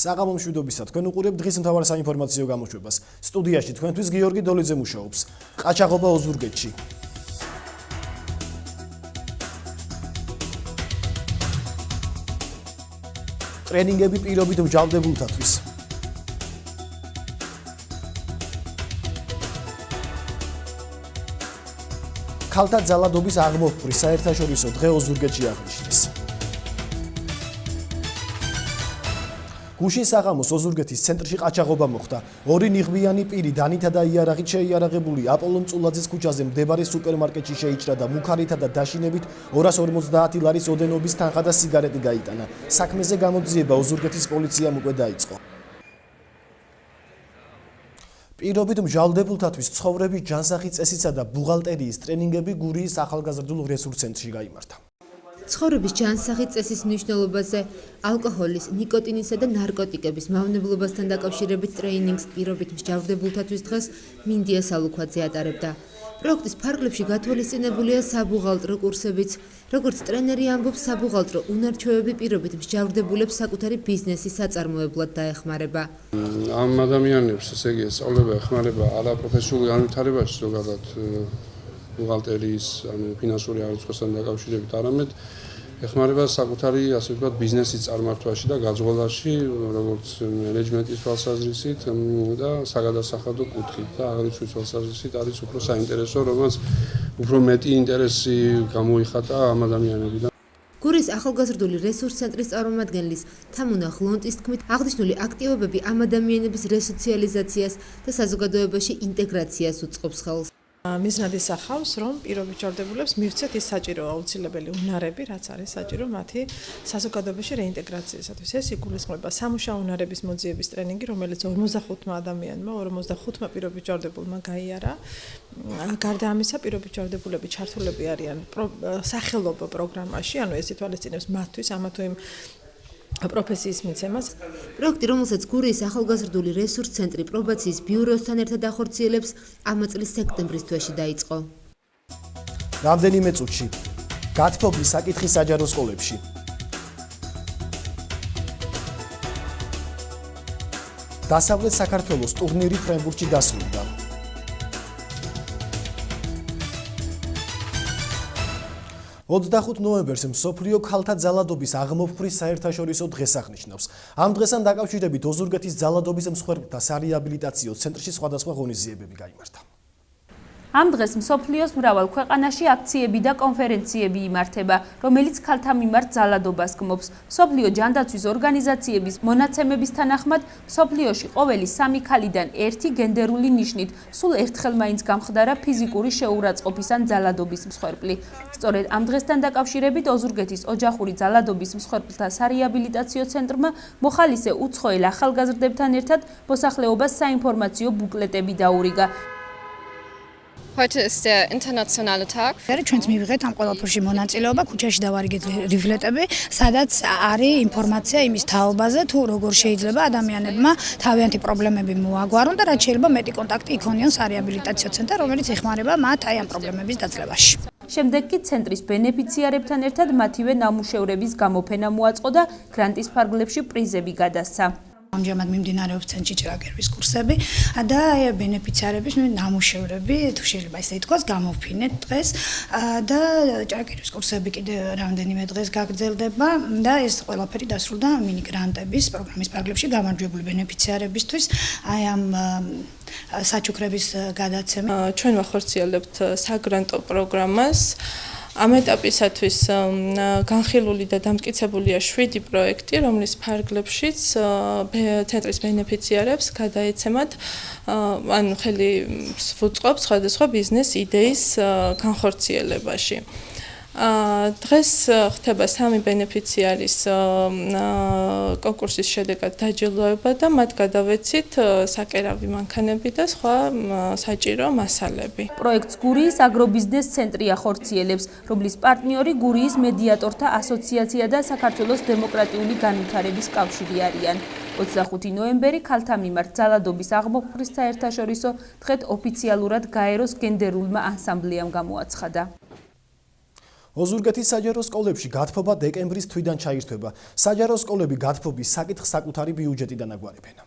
საღამო მშვიდობისა თქვენ უყურებთ დღის მთავარ საინფორმაციო გამოშვებას. სტუდიაში თქვენთვის გიორგი დოლიძე მუშაობს. ყაჩაღობა ოზურგეთში. ტრენინგები პირობით მჟავდებულთათვის. ქალთა ძალადობის აღმოფხვრის საერთაშორისო დღე ოზურგეთში აღნიშნეს. გუშინ საღამოს ოზურგეთის ცენტრში ყაჩაღობა მოხდა. ორი ნიღბიანი პირი დანითა და იარაღით შეიარაღებული აპოლონ წულაძის ქუჩაზე მდებარე სუპერმარკეტში შეიჭრა და მუქარითა და დაშინებით 250 ლარის ოდენობის თანხა და სიგარეტი გაიტანა. საქმეზე გამოძიება ოზურგეთის პოლიციამ უკვე დაიწყო. პირობით მჟავდებულთათვის ცხოვრების ჯანსაღი წესისა და ბუღალტერიის ტრენინგები გურიის ახალგაზრდულ რესურს ცენტრში გაიმართა. ცხოვრების ჯანსაღი წესის მნიშვნელობაზე, ალკოჰოლის, ნიკოტინისა და ნარკოტიკების მავნებლობასთან დაკავშირებით ტრეინინგს პირობით მჟავდებულთათვის დღეს მინდია სალუქვაძე ატარებდა. პროექტის ფარგლებში გათვალისწინებულია საბუღალტრო კურსებიც. როგორც ტრენერი ამბობს, საბუღალტრო უნარჩვევები პირობით მჟავდებულებს საკუთარი ბიზნესის საწარმოებლად დაეხმარება. ამ ადამიანებს, ესე იგი, სწავლება ეხმარება არაპროფესიული განვითარებაში, ზოგადად ბუღალტერიის, ფინანსური არაცხოსთან დაკავშირებით, არამედ ეხმარება საკუთარი, ასე ვთქვათ, ბიზნესის წარმართვაში და გაძღოლაში, როგორც მენეჯმენტის თვალსაზრისით და საგადასახადო კუთხით და აღრიცხვის თვალსაზრისით არის უფრო საინტერესო, რომელიც უფრო მეტი ინტერესი გამოიხატა ამ ადამიანებიდან. გურიის ახალგაზრდული რესურს ცენტრის წარმომადგენლის თამუნა ღლონტის თქმით, აღნიშნული აქტივობები ამ ადამიანების რესოციალიზაციას და საზოგადოებაში ინტეგრაციას უწყობს ხელს. მიზნად ისახავს, რომ პირობით მჟავდებულებს მივცეთ ის საჭირო აუცილებელი უნარები, რაც არის საჭირო მათი საზოგადოებაში რეინტეგრაციისათვის. ეს იგულისხმება სამუშაო უნარების მოძიების ტრენინგი, რომელიც 45 ადამიანმა, 45 პირობით მჟავდებულმა გაიარა. გარდა ამისა, პირობით მჟავდებულები ჩართულები არიან სახელობო პროგრამაში, ანუ ეს ითვალისწინებს მათთვის ამა თუ იმ პროფესიის მიცემას. პროექტი, რომელსაც გურიის ახალგაზრდული რესურს ცენტრი პრობაციის ბიუროსთან ერთად ახორციელებს, ამ წლის სექტემბრის თვეში დაიწყო. რამდენიმე წუთში გათბობის საკითხი საჯარო სკოლებში. დასავლეთ საქართველოს ტურნირი ფრენბურთში დასრულდა. ნოემბერს მსოფლიო ქალთა ძალადობის აღმოფხვრის საერთაშორისო დღეს აღნიშნავს. ამ დღესთან დაკავშირებით ოზურგეთის ძალადობის მსხვერპლთა სარეაბილიტაციო ცენტრში სხვადასხვა ღონისძიებები გაიმართა. ამ დღეს მსოფლიოს მრავალ ქვეყანაში აქციები და კონფერენციები იმართება, რომელიც ქალთა მიმართ ძალადობას გმობს. მსოფლიო ჯანდაცვის ორგანიზაციების მონაცემების თანახმად, მსოფლიოში ყოველი 3 ქალიდან 1 გენდერული ნიშნით სულ ერთხელ მაინც გამხდარა ფიზიკური შეურაცხყოფის ან ძალადობის მსხვერპლი. სწორედ ამ დღესთან დაკავშირებით ოზურგეთის ოჯახური ძალადობის მსხვერპლთა სარეაბილიტაციო ცენტრმა მოხალისე უცხოელ ახალგაზრდებთან ერთად მოსახლეობას საინფორმაციო ბუკლეტები დაურიგა. Heute ist der internationale Tag. ჩვენც მივიღეთ ამ ყველაფერში მონაწილეობა, ქუჩაში დავარიგეთ რიფლეტები, სადაც არის ინფორმაცია იმის თაობაზე, თუ როგორ შეიძლება ადამიანებმა თავიანთი პრობლემები მოაგვარონ და რაც შეიძლება მეტი კონტაქტი იქონიონ სარეაბილიტაციო ცენტრთან, რომელიც ეხმარება მათ აი ამ პრობლემების დაძლევაში. შემდეგ კი ცენტრის ბენეფიციარებთან ერთად მათივე ნამუშევრების გამოფენა მოაწყო და გრანტის ფარგლებში პრიზები გადასცა. ამჟამად მიმდინარეობს ცენტრში ჭრაგერვის კურსები და ბენეფიციარების ნამუშევრები, თუ შეიძლება ისე ითქვას, გამოფინეთ დღეს და ჭრაგერვის კურსები კიდევ რამდენიმე დღეს გაგრძელდება და ეს ყველაფერი დასრულდა მინი გრანტების პროგრამის ფარგლებში გამარჯვებული ბენეფიციარებისთვის აი ამ საჩუქრების გადაცემა. ჩვენ ვახორციელებთ საგრანტო პროგრამას. ამ ეტაპისათვის განხილული და დამტკიცებულია 7 პროექტი, რომლის ფარგლებშიც ცენტრის ბენეფიციარებს გადაეცემათ ანუ ხელი ვუწყობს სხვადასხვა ბიზნეს იდეის განხორციელებაში. დღეს ხდება 3 ბენეფიციარის კონკურსის შედეგად დაჯილდოება და მათ გადავეცით საკერავი მანქანები და სხვა საჭირო მასალები. პროექტს გურიის აგრობიზნეს ცენტრი ახორციელებს, რომლის პარტნიორი გურიის მედიატორთა ასოციაცია და საქართველოს დემოკრატიული განვითარების კავშირი არიან. 25 ნოემბერი ქალთა მიმართ ძალადობის აღმოფხვრის საერთაშორისო დღედ ოფიციალურად გაეროს გენდერულმა ანსამბლეამ გამოაცხადა. ოზურგეთის საჯარო სკოლებში გათბობა დეკემბრის თვიდან ჩაირთვება. საჯარო სკოლები გათბობის საკითხს საკუთარი ბიუჯეტიდან აგვარებენ.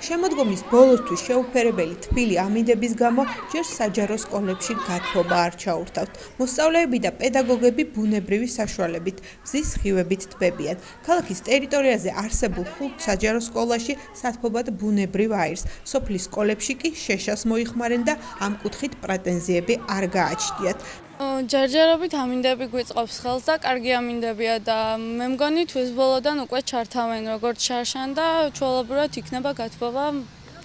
შემოდგომის ბოლოსთვის შეუფერებელი თბილი ამინდების გამო ჯერ საჯარო სკოლებში გათბობა არ ჩაურთავთ. მოსწავლეები და პედაგოგები ბუნებრივი საშუალებით, მზის სხივებით თბებიან. ქალაქის ტერიტორიაზე არსებულ 5 საჯარო სკოლაში სათბობად ბუნებრივ აირს. სოფლის სკოლებში კი შეშას მოიხმარენ და ამ კუთხით პრეტენზიები არ გააჩნიათ. ჯერჯერობით ამინდები გვიწყობს ხელს და კარგი ამინდებია და მე მგონი თვის ბოლოდან უკვე ჩართავენ როგორც შარშან და ჩვეულებრივად იქნება გათბობა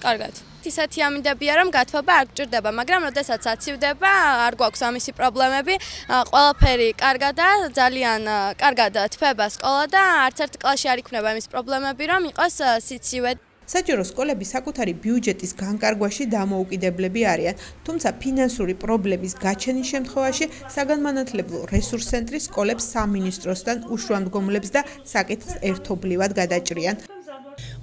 კარგად. ისეთი ამინდებია რომ გათბობა არ გჭირდება, მაგრამ როდესაც აცივდება, არ გვაქვს ამისი პრობლემები. ყველაფერი კარგად და ძალიან კარგად თბება სკოლა და არც ერთ კლასში არ იქნება იმის პრობლემები, რომ იყოს სიცივე. საჯარო სკოლები საკუთარი ბიუჯეტის განკარგვაში დამოუკიდებლები არიან, თუმცა ფინანსური პრობლემის გაჩენის შემთხვევაში საგანმანათლებლო რესურს ცენტრი სკოლებს სამინისტროსთან უშუალმდგომლებს და საკითხს ერთობლივად გადაჭრიან.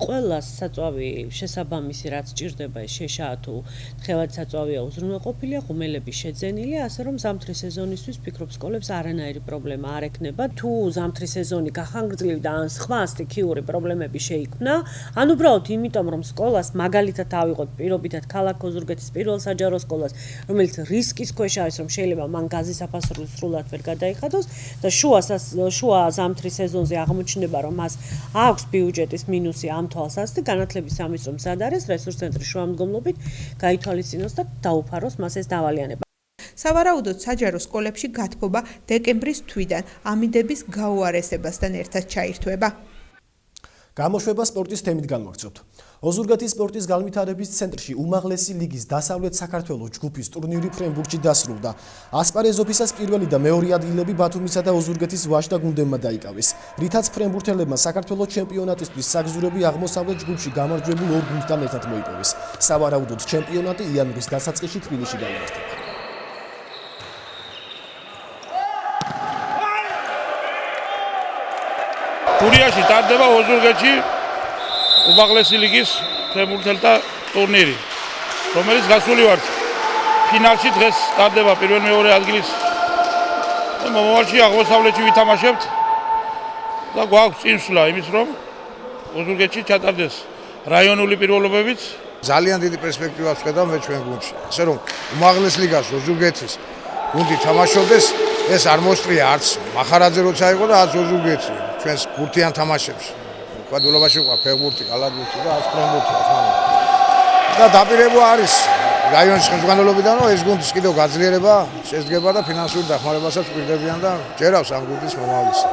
ყველა საწვავი შესაბამისი რაც ჭირდება შეშაა თუ თხევად საწვავია უზრუნველყოფილია, ღუმელები შეძენილია, ასე რომ ზამთრის სეზონისთვის ფიქრობ სკოლებს არანაირი პრობლემა არ ექნება. თუ ზამთრის სეზონი გახანგრძლივდა ან სხვა სტიქიური პრობლემები შეიქმნა, ან უბრალოდ იმიტომ რომ სკოლას მაგალითად ავიღოთ პირობითად ქალაქ ოზურგეთის პირველ საჯარო სკოლას, რომელიც რისკის ქვეშ არის, რომ შეიძლება მან გაზის საფასური სრულად ვერ გადაიხადოს და შუა ზამთრის სეზონზე აღმოჩნდება რომ მას აქვს ბიუჯეტის მინუსი ამ თვალსაზრისით განათლების სამინისტრომ მზად არის რესურს ცენტრის შუამდგომლობით გაითვალისწინოს და დაუფაროს მას ეს დავალიანება. სავარაუდოდ საჯარო სკოლებში გათბობა დეკემბრის თვიდან ამინდების გაუარესებასთან ერთად ჩაირთვება. გამოშვება სპორტის თემით განვაგრძობთ. ოზურგეთის სპორტის განვითარების ცენტრში უმაღლესი ლიგის დასავლეთ საქართველოს ჯგუფის ტურნირი ფრენბურგში დასრულდა. ასპარეზოფისას პირველი და მეორე ადგილები ბათუმისა და ოზურგეთის ვაჟთა გუნდებმა დაიკავეს. რითაც ფრენბურთელებმა საქართველოს ჩემპიონატისთვის საგზურები აღმოსავლეთ ჯგუფში გამარჯვებულ ორ გუნდთან ერთად მოიპოვეს. სავარაუდოდ ჩემპიონატი იანვრის დასაწყისში თბილისში გაიმართება. გურიაში ტარდება ოზურგეთში უმაღლესი ლიგის ფრენბურთელთა ტურნირი, რომელიც გასული ვართ ფინალში დღეს ტარდება პირველ-მეორე ადგილის და მომავალში აღმოსავლეთში ვითამაშებთ და გვაქვს წინსვლა იმის რომ ოზურგეთში ჩატარდეს რაიონული პირველობებიც. ძალიან დიდი პერსპექტივას ვხედავ მე ჩვენ გუნდში. ასე რომ უმაღლეს ლიგას ოზურგეთის გუნდი თამაშობდეს, ეს არ მოსწრია არც მახარაძე როცა იყო და არც ოზურგეთი ჩვენს გუნდიან თამაშებში. კვადრულობაში ყვა ფეხბურთი, კალათბურთი და არც ფრენბურთი თამაში. და დაპირება არის რაიონის ხელმძღვანელობიდან რომ ეს გუნდის კიდევ გაძლიერება შედგება და ფინანსური დახმარებასაც გვირდებიან და ჯერავს ამ გუნდის მომავლისა.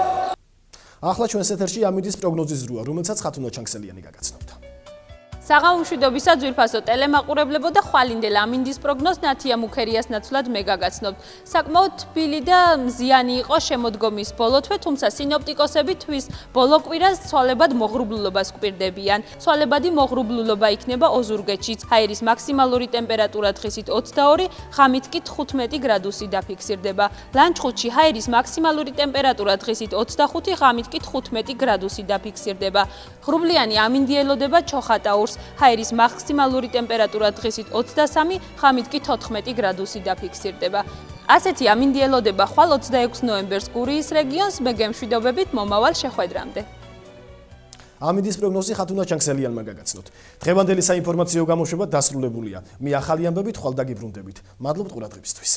ახლა ჩვენს ეთერში ამინდის პროგნოზის ზრუა, რომელსაც ხათუნა ჩანგსელიანი გაგაცნობდა. საღამომშვიდობისა ძვირფასო ტელემაყურებლებო და ხვალინდელ ამინდის პროგნოზ ნათია მუქერიას ნაცვლად მე გაგაცნობთ. საკმაოდ თბილი და მზიანი იყო შემოდგომის ბოლო თვე, თუმცა სინოპტიკოსები თვის ბოლო კვირას ცვალებად მოღრუბლულობას გვპირდებიან. ცვალებადი მოღრუბლულობა იქნება ოზურგეთშიც. ჰაერის მაქსიმალური ტემპერატურა დღისით 22, ღამით კი 15 გრადუსი დაფიქსირდება. ლანჩხუთში ჰაერის მაქსიმალური ტემპერატურა დღისით 25, ღამით კი 15 გრადუსი დაფიქსირდება. ღრუბლიანი ამინდი ელოდება ჩოხატაურს. ჰაერის მაქსიმალური ტემპერატურა დღისით 23, ღამით კი 14 გრადუსი დაფიქსირდება. ასეთი ამინდი ელოდება ხვალ 26 ნოემბერს გურიის რეგიონს. მე გემშვიდობებით მომავალ შეხვედრამდე. ამინდის პროგნოზი ხათუნა ჩანგსელიანმა გაგაცნოთ. დღევანდელი საინფორმაციო გამოშვება დასრულებულია. მე ახალი ამბებით ხვალ დაგიბრუნდებით. მადლობთ ყურადღებისთვის.